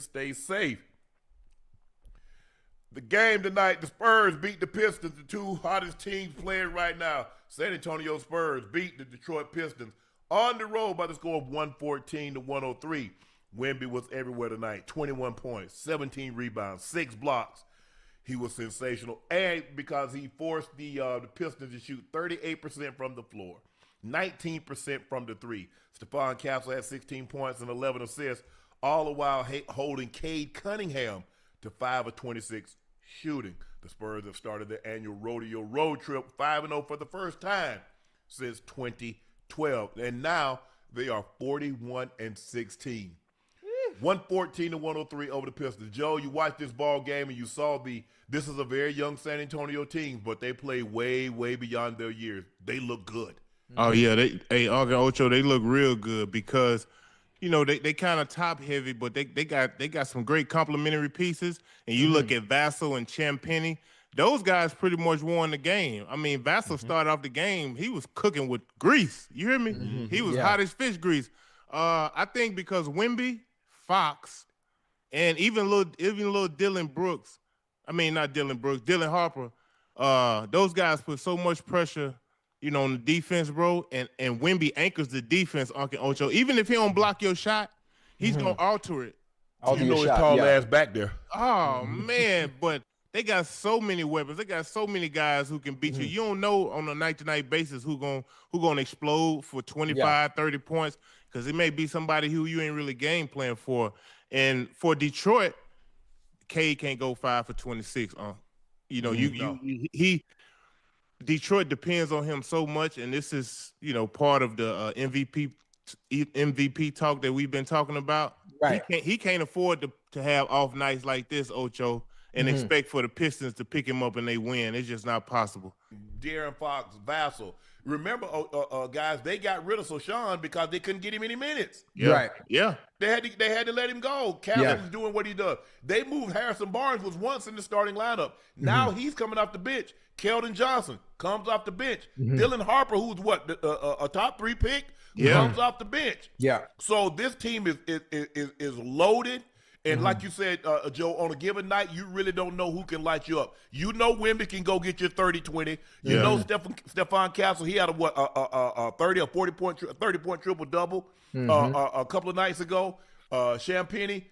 stay safe. The game tonight, the Spurs beat the Pistons, the two hottest teams playing right now. San Antonio Spurs beat the Detroit Pistons on the road by the score of 114-103. Wemby was everywhere tonight. 21 points, 17 rebounds, 6 blocks. He was sensational, and because he forced the Pistons to shoot 38% from the floor, 19% from the three. Stephon Castle had 16 points and 11 assists, all the while holding Cade Cunningham to 5 of 26 shooting. The Spurs have started their annual rodeo road trip 5-0 for the first time since 2012, and now they are 41-16. 114-103 over the Pistons. Joe, you watched this ball game and you saw this is a very young San Antonio team, but they play way, way beyond their years. They look good. Oh yeah, Uncle Ocho, they look real good because, they kind of top heavy, but they got some great complementary pieces. And you look at Vassell and Champagnie, those guys pretty much won the game. I mean, Vassell started off the game, he was cooking with grease. You hear me? He was hot as fish grease. I think because Wemby, Fox, and even little Dylan Brooks, not Dylan Brooks, Dylan Harper, those guys put so much pressure, on the defense, bro, and Wemby anchors the defense, Uncle Ocho. Even if he don't block your shot, he's going to alter it. His tall ass back there. Oh, man, but they got so many weapons. They got so many guys who can beat you. You don't know on a night-to-night basis who gonna explode for 25, 30 points, because it may be somebody who you ain't really game plan for. And for Detroit, Cade can't go 5 for 26. Detroit depends on him so much, and this is part of the MVP talk that we've been talking about. Right. He can't afford to have off nights like this, Ocho, and expect for the Pistons to pick him up and they win. It's just not possible. De'Aaron Fox, Vassell. Remember, guys, they got rid of Shannon because they couldn't get him any minutes. Yeah. Right. Yeah. They had to let him go. Calvin was doing what he does. They moved Harrison Barnes, was once in the starting lineup. Now he's coming off the bench. Keldon Johnson comes off the bench. Dylan Harper, who's a top 3 pick, comes off the bench. Yeah. So this team is loaded. And like you said, Joe, on a given night, you really don't know who can light you up. You know Wemby can go get you 30-20. You know Stephon Castle, he had a 30 or 40-point 30-point triple-double a couple of nights ago. Champagnie.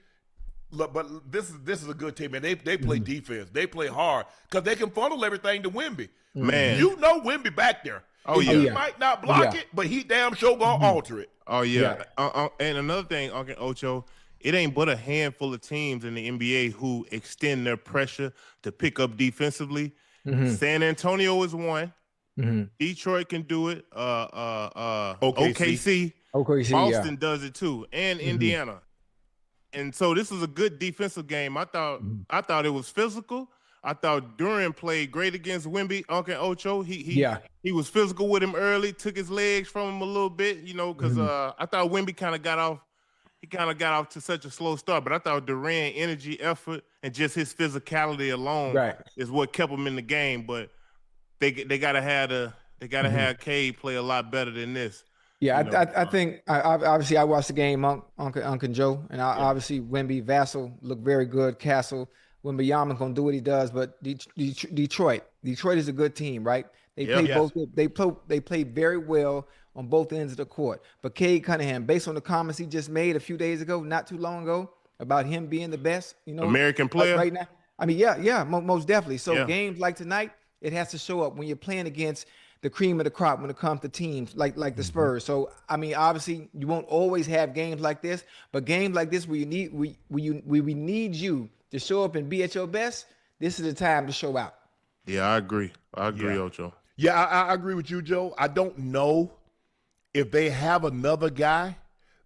But this is a good team, man. They play defense. They play hard because they can funnel everything to Wemby. Man. You know Wemby back there. Oh, yeah. He might not block it, but he damn sure going to alter it. Oh, yeah. And another thing, Uncle Ocho, it ain't but a handful of teams in the NBA who extend their pressure to pick up defensively. San Antonio is one. Detroit can do it. OKC. Boston does it too, and Indiana. And so this was a good defensive game. I thought it was physical. I thought Duran played great against Wemby. Uncle Ocho, he was physical with him early, took his legs from him a little bit, because I thought Wemby kind of got off. He kind of got off to such a slow start, but I thought Durant energy, effort, and just his physicality alone is what kept him in the game. But they gotta have Cade play a lot better than this. Yeah, I think obviously I watched the game, Uncle Joe, and obviously Wemby, Vassell looked very good. Castle, Wembanyama gonna do what he does, but Detroit is a good team, right? They play very well on both ends of the court. But Cade Cunningham, based on the comments he just made a few days ago, not too long ago, about him being the best, American player right now. I mean, most definitely. So games like tonight, it has to show up when you're playing against the cream of the crop when it comes to teams like the Spurs. So I mean, obviously, you won't always have games like this, but games like this where we need you to show up and be at your best. This is the time to show out. Yeah, I agree, Ocho. Yeah, I agree with you, Joe. I don't know if they have another guy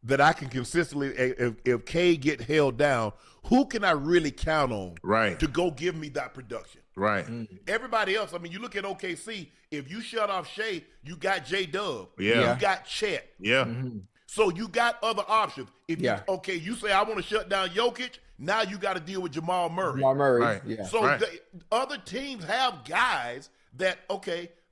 that I can consistently, if K get held down, who can I really count on to go give me that production? Right. Everybody else, I mean, you look at OKC, if you shut off Shea, you got J-Dub. Yeah. You got Chet. Yeah. So you got other options. If you say I want to shut down Jokic, now you got to deal with Jamal Murray. Right. Yeah. So other teams have guys that,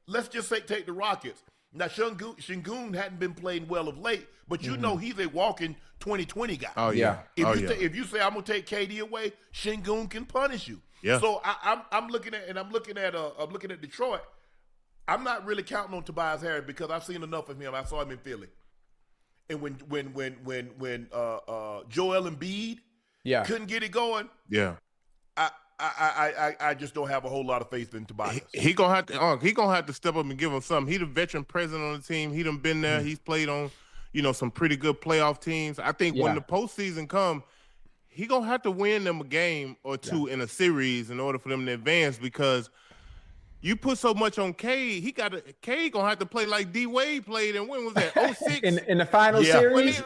let's just say take the Rockets. Now, Şengün hadn't been playing well of late, but you know he's a walking 2020 guy. Oh yeah. If you say I'm gonna take KD away, Şengün can punish you. Yeah. So I'm looking at Detroit. I'm not really counting on Tobias Harris because I've seen enough of him. I saw him in Philly, and when Joel Embiid couldn't get it going, I just don't have a whole lot of faith in Tobias. He gonna have to step up and give him something. He the veteran president on the team. He done been there. He's played on, some pretty good playoff teams. I think when the postseason come, he gonna have to win them a game or two in a series in order for them to advance because you put so much on Cade. Cade gonna have to play like D Wade played, and when was that? 06? in the final series.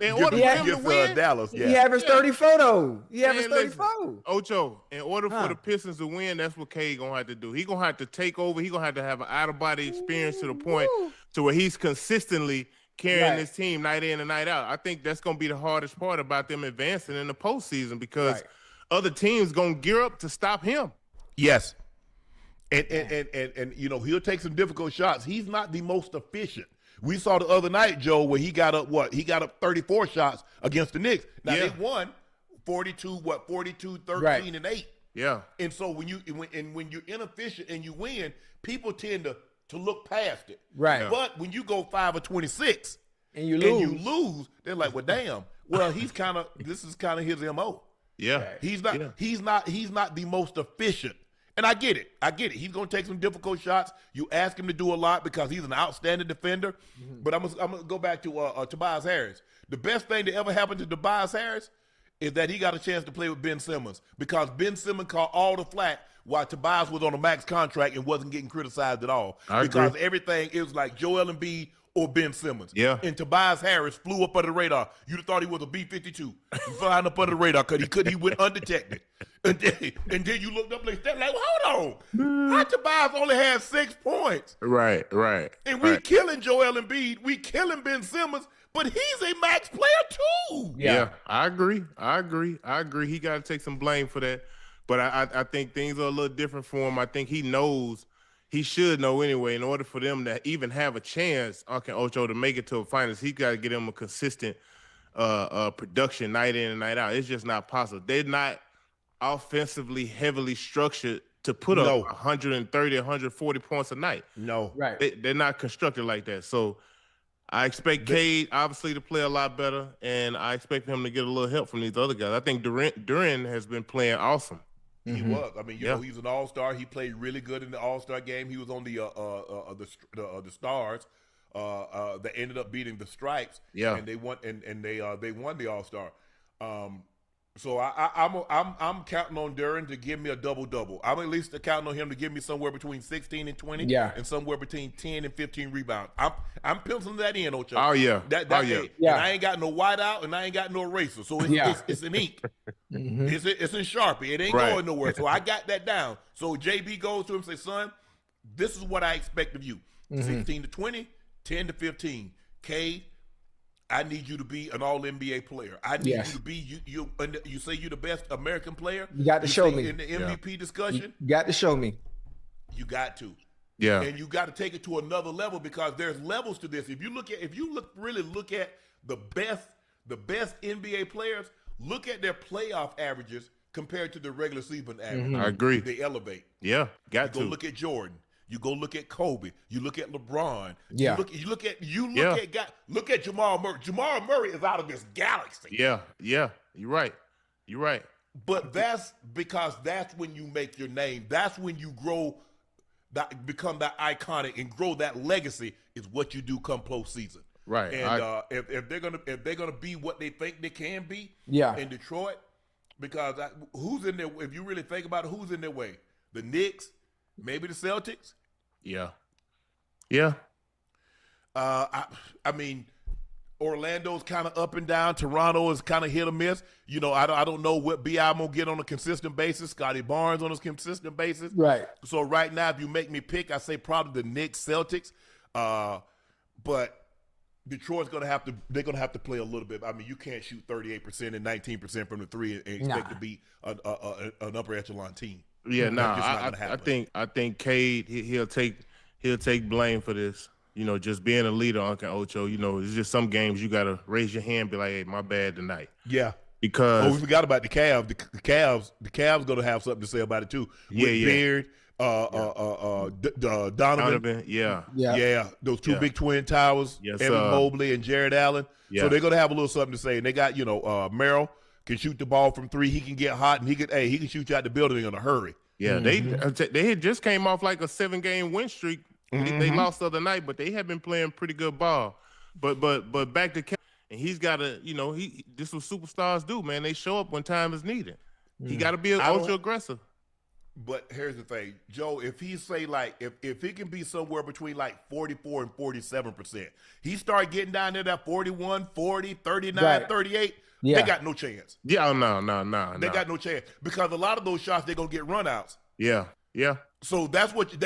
In order for him to win, Dallas. He averaged 34 though. He averaged 34. Ocho, in order for the Pistons to win, that's what Cade gonna have to do. He gonna have to take over. He gonna have an out of body experience to the point to where he's consistently carrying this team night in and night out. I think that's gonna be the hardest part about them advancing in the postseason because other teams gonna gear up to stop him. Yes. And he'll take some difficult shots. He's not the most efficient. We saw the other night, Joe, where he got up 34 shots against the Knicks. Now they won 42, 13 and 8. Yeah. And so when you're inefficient and you win, people tend to look past it. Right. But when you go 5 of 26 and you lose, they're like, well, damn. Well, this is kind of his MO. Yeah. He's not the most efficient. And I get it. He's going to take some difficult shots. You ask him to do a lot because he's an outstanding defender. But I'm going to go back to Tobias Harris. The best thing that ever happened to Tobias Harris is that he got a chance to play with Ben Simmons because Ben Simmons caught all the flack while Tobias was on a max contract and wasn't getting criticized at all. Because everything, it was like Joel Embiid or Ben Simmons. Yeah. And Tobias Harris flew up under the radar. You'd have thought he was a B-52. Flying up under the radar because he went undetected. And then you looked up like, hold on. How Tobias only had 6 points? Right. And we killing Joel Embiid. We killing Ben Simmons. But he's a max player too. Yeah, I agree. He got to take some blame for that. But I think things are a little different for him. I think he knows. He should know anyway. In order for them to even have a chance, Uncle Ocho, to make it to a finals, he got to get them a consistent production night in and night out. It's just not possible. They're not offensively heavily structured to put up 130, 140 points a night. No. Right. They're not constructed like that. So I expect Cade, obviously, to play a lot better, and I expect him to get a little help from these other guys. I think Duran has been playing awesome. He was. I mean, he's an all-star. He played really good in the all-star game. He was on the Stars that ended up beating the Stripes. Yeah. And they won they won the all-star. So I'm counting on Duran to give me a double-double. I'm at least counting on him to give me somewhere between 16 and 20 and somewhere between 10 and 15 rebounds. I'm penciling that in, Ocho. Oh, yeah. And I ain't got no whiteout and I ain't got no eraser. So it's an ink. It's in Sharpie. It ain't going nowhere. So I got that down. So JB goes to him and says, son, this is what I expect of you. 16 to 20, 10 to 15. Cade, I need you to be an all-NBA player. I need you to be you say you're the best American player. You got to show me in the MVP discussion. You got to show me. You got to. Yeah. And you got to take it to another level because there's levels to this. If you really look at the best NBA players, look at their playoff averages compared to the regular season average. I agree. They elevate. Yeah. Go look at Jordan. You go look at Kobe. You look at LeBron. Yeah. You look at Jamal Murray. Jamal Murray is out of this galaxy. Yeah. You're right. But that's because that's when you make your name. That's when you grow, become that iconic and grow that legacy. Is what you do come postseason. Right. And if they're gonna be what they think they can be. In Detroit, because who's in there? If you really think about it, who's in their way? The Knicks, maybe the Celtics. Yeah. I mean, Orlando's kind of up and down. Toronto is kind of hit or miss. I don't know what B I'm gonna get on a consistent basis. Scotty Barnes on a consistent basis. Right. So right now, if you make me pick, I say probably the Knicks, Celtics. But Detroit's gonna have to play a little bit. I mean, you can't shoot 38% and 19% from the three and expect to beat an upper echelon team. Yeah, I think Cade he'll take blame for this. just being a leader, Uncle Ocho. It's just some games you gotta raise your hand, and be like, "Hey, my bad tonight." Yeah. Because we forgot about the Cavs. The Cavs gonna have something to say about it too. With Beard, Donovan. Yeah. Those two big twin towers, Evan Mobley and Jared Allen. Yeah. So they're gonna have a little something to say. And they got Merrill can shoot the ball from 3. He can get hot and he can shoot you out the building in a hurry. Yeah, they had just came off like a 7-game win streak. They lost the other night, but they have been playing pretty good ball. But back to Kevin, and he's got to, this is what superstars do, man. They show up when time is needed. He got to be ultra aggressive. But here's the thing, Joe. If he say like if he can be somewhere between like 44 and 47%, he start getting down there that 41, 40, 39, 38. They got no chance. Yeah, no. They got no chance because a lot of those shots they're gonna get runouts. Yeah. So that's what you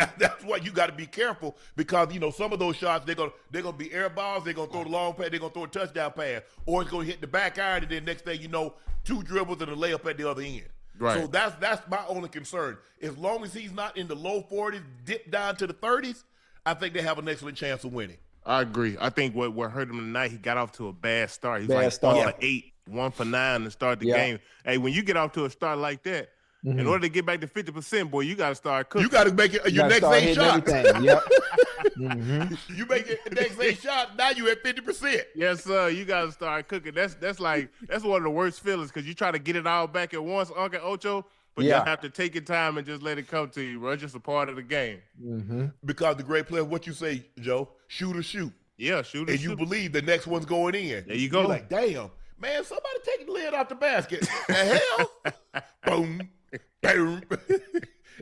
got to be careful because some of those shots they're gonna be air balls. They're gonna throw the long pass. They're gonna throw a touchdown pass, or it's gonna hit the back iron, and then next thing you know, 2 dribbles and a layup at the other end. Right. So that's my only concern. As long as he's not in the low 40s, dip down to the 30s, I think they have an excellent chance of winning. I agree. I think what hurt him tonight, he got off to a bad start. He's 1 for 8, 1 for 9 to start the game. Hey, when you get off to a start like that, in order to get back to 50%, boy, you got to start cooking. You got to make it your next 8 shots. Yep. You make it the next 8 shots, now you at 50%. Yes, sir. You got to start cooking. That's one of the worst feelings because you try to get it all back at once, Uncle Ocho, but you have to take your time and just let it come to you, bro. It's just a part of the game. Because the great player, what you say, Joe, shoot or shoot. Yeah, shoot or and shoot. you believe the next one's going in. There you go. You're like, damn, man, somebody take the lid off the basket. The hell? Boom. Boom.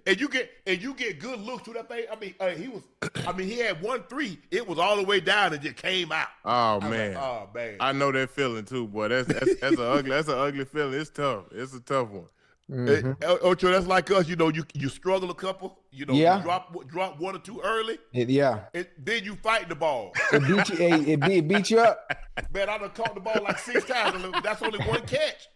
and you get good looks to that thing. He had 1 3. It was all the way down and just came out. Oh man. Like, oh man. I know that feeling too, boy. That's an ugly feeling. It's tough. It's a tough one. Ocho, that's like us. You struggle a couple. You drop 1 or 2 early. And then you fight the ball. It beat you up. Man, I done caught the ball like 6 times. That's only 1 catch.